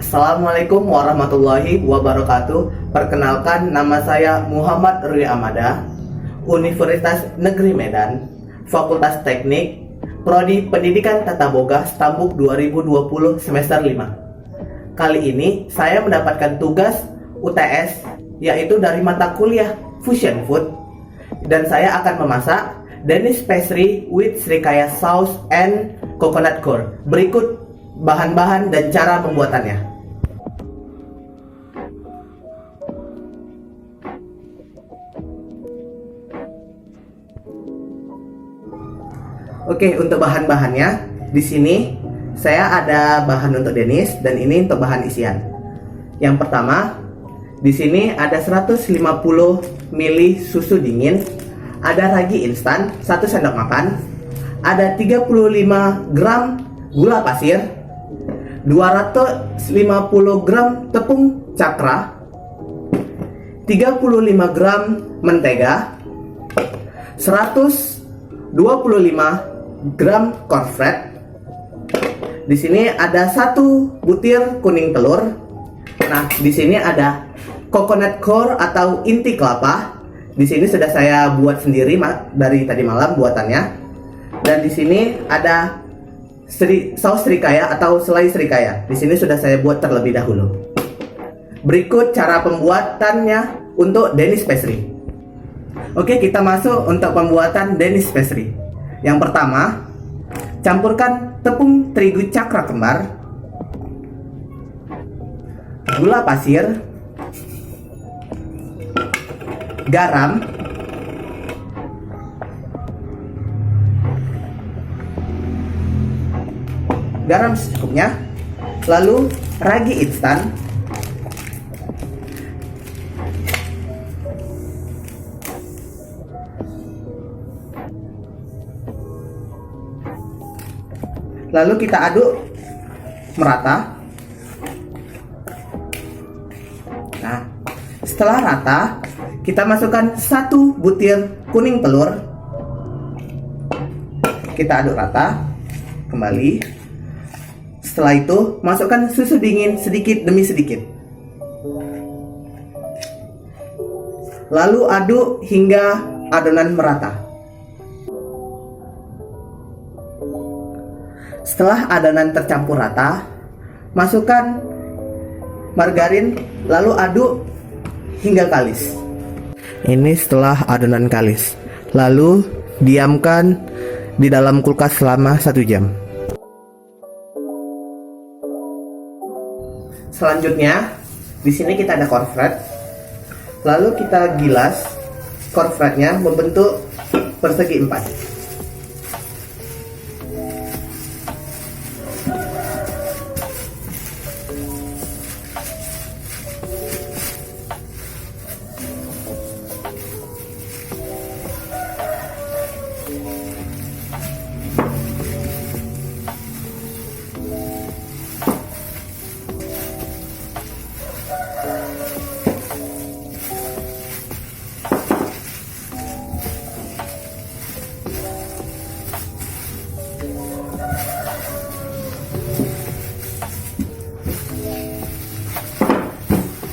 Assalamualaikum warahmatullahi wabarakatuh. Perkenalkan, nama saya Muhammad Rui Amada, Universitas Negeri Medan, Fakultas Teknik, Prodi Pendidikan Tata Boga, Stambuk 2020 semester 5. Kali ini saya mendapatkan tugas UTS, yaitu dari mata kuliah Fusion Food, dan saya akan memasak Danish pastry with srikaya sauce and coconut core. Berikut bahan-bahan dan cara pembuatannya. Oke, untuk bahan-bahannya di sini saya ada bahan untuk Danish dan ini untuk bahan isian. Yang pertama, di sini ada 150 ml susu dingin, ada ragi instan 1 sendok makan, ada 35 gram gula pasir, 250 gram tepung cakra, 35 gram mentega, 125 gram cornflake. Di sini ada 1 butir kuning telur. Nah, di sini ada coconut core atau inti kelapa. Di sini sudah saya buat sendiri dari tadi malam buatannya. Dan di sini ada saus srikaya atau selai srikaya. Di sini sudah saya buat terlebih dahulu. Berikut cara pembuatannya untuk Danish pastry. Oke, kita masuk untuk pembuatan Danish pastry. Yang pertama, campurkan tepung terigu cakra kembar, gula pasir, garam, secukupnya, lalu ragi instan, lalu kita aduk merata. Nah, setelah rata, kita masukkan 1 butir kuning telur. Kita aduk rata kembali. Setelah itu, masukkan susu dingin sedikit demi sedikit. Lalu aduk hingga adonan merata. Setelah adonan tercampur rata, masukkan margarin, lalu aduk hingga kalis. Ini setelah adonan kalis. Lalu diamkan di dalam kulkas selama 1 jam. Selanjutnya, di sini kita ada cornflake. Lalu kita gilas cornflake-nya membentuk persegi 4.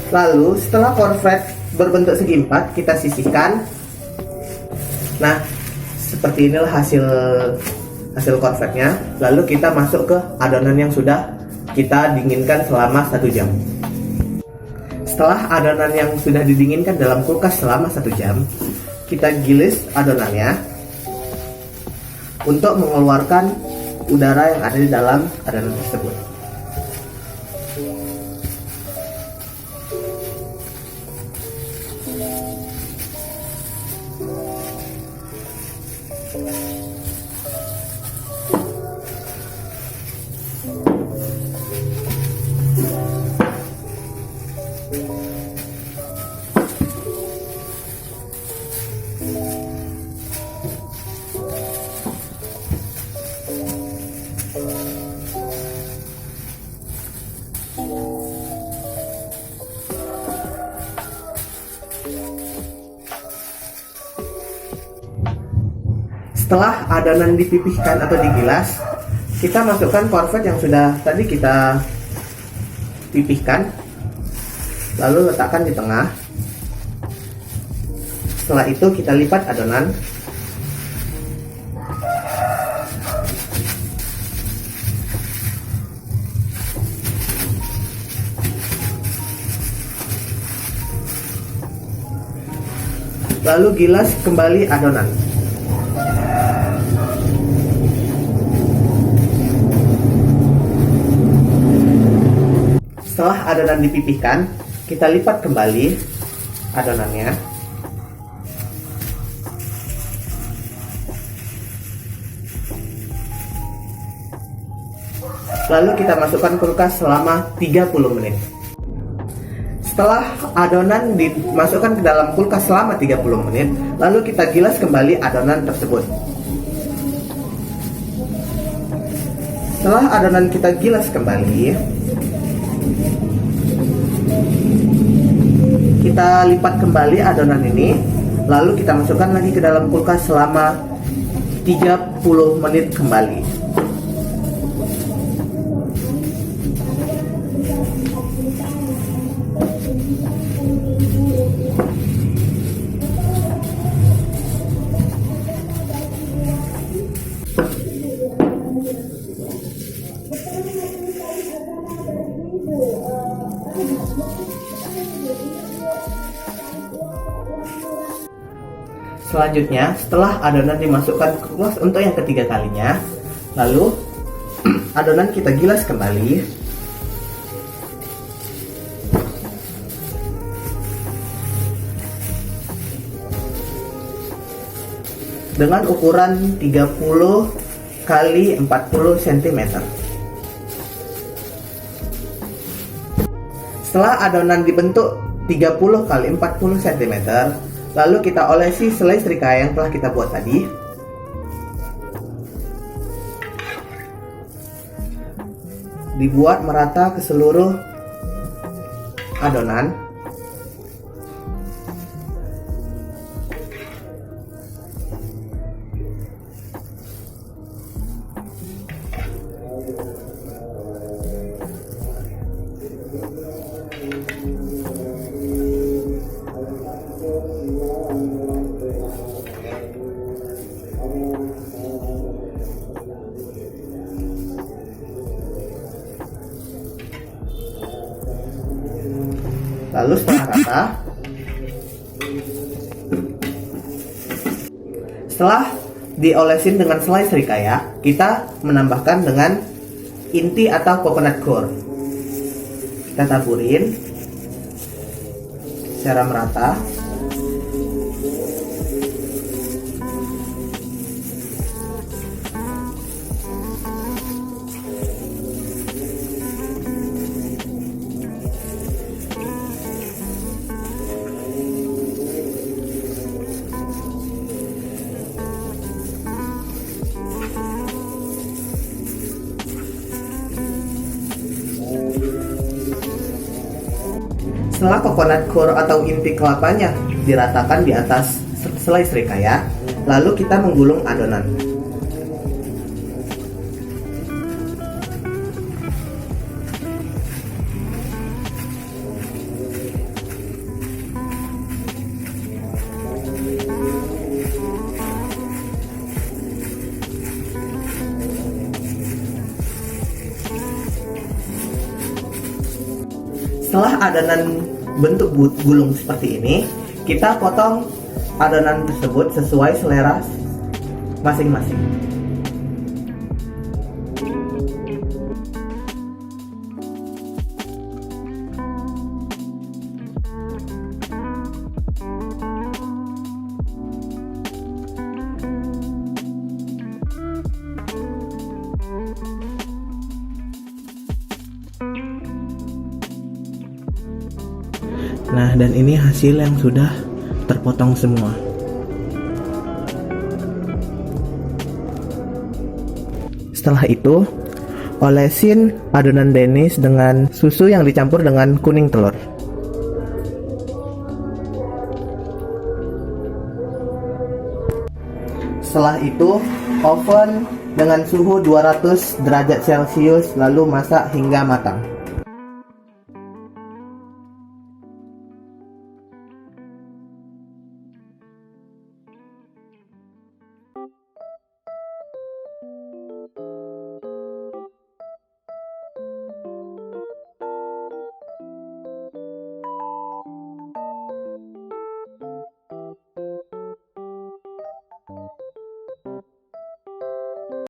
Lalu setelah cornflake berbentuk segi 4, kita sisihkan. Nah, seperti inilah hasil cornflake-nya. Lalu kita masuk ke adonan yang sudah kita dinginkan selama 1 jam. Setelah adonan yang sudah didinginkan dalam kulkas selama 1 jam, kita gilis adonannya untuk mengeluarkan udara yang ada di dalam adonan tersebut. Setelah adonan dipipihkan atau digilas, kita masukkan cornflake yang sudah tadi kita pipihkan, lalu letakkan di tengah. Setelah itu kita lipat adonan. Lalu gilas kembali adonan. Setelah adonan dipipihkan, kita lipat kembali adonannya. Lalu kita masukkan kulkas selama 30 menit. Setelah adonan dimasukkan ke dalam kulkas selama 30 menit, lalu kita gilas kembali adonan tersebut. Setelah adonan kita gilas kembali, kita lipat kembali adonan ini, lalu kita masukkan lagi ke dalam kulkas selama 30 menit kembali. Selanjutnya, setelah adonan dimasukkan ke kulkas untuk yang ketiga kalinya, lalu adonan kita gilas kembali. Dengan ukuran 30 kali 40 cm. Setelah adonan dibentuk 30 kali 40 cm, lalu kita olesi selai serikaya yang telah kita buat tadi. Dibuat merata ke seluruh adonan. Lalu setelah rata, setelah diolesin dengan selai serikaya, kita menambahkan dengan inti atau coconut core. Kita taburin secara merata. Setelah coconut core atau inti kelapanya diratakan di atas selai serikaya, lalu kita menggulung adonan. Setelah adonan bentuk gulung seperti ini, kita potong adonan tersebut sesuai selera masing-masing. Nah, dan ini hasil yang sudah terpotong semua. Setelah itu, olesin adonan Danish dengan susu yang dicampur dengan kuning telur. Setelah itu, oven dengan suhu 200 derajat Celcius, lalu masak hingga matang.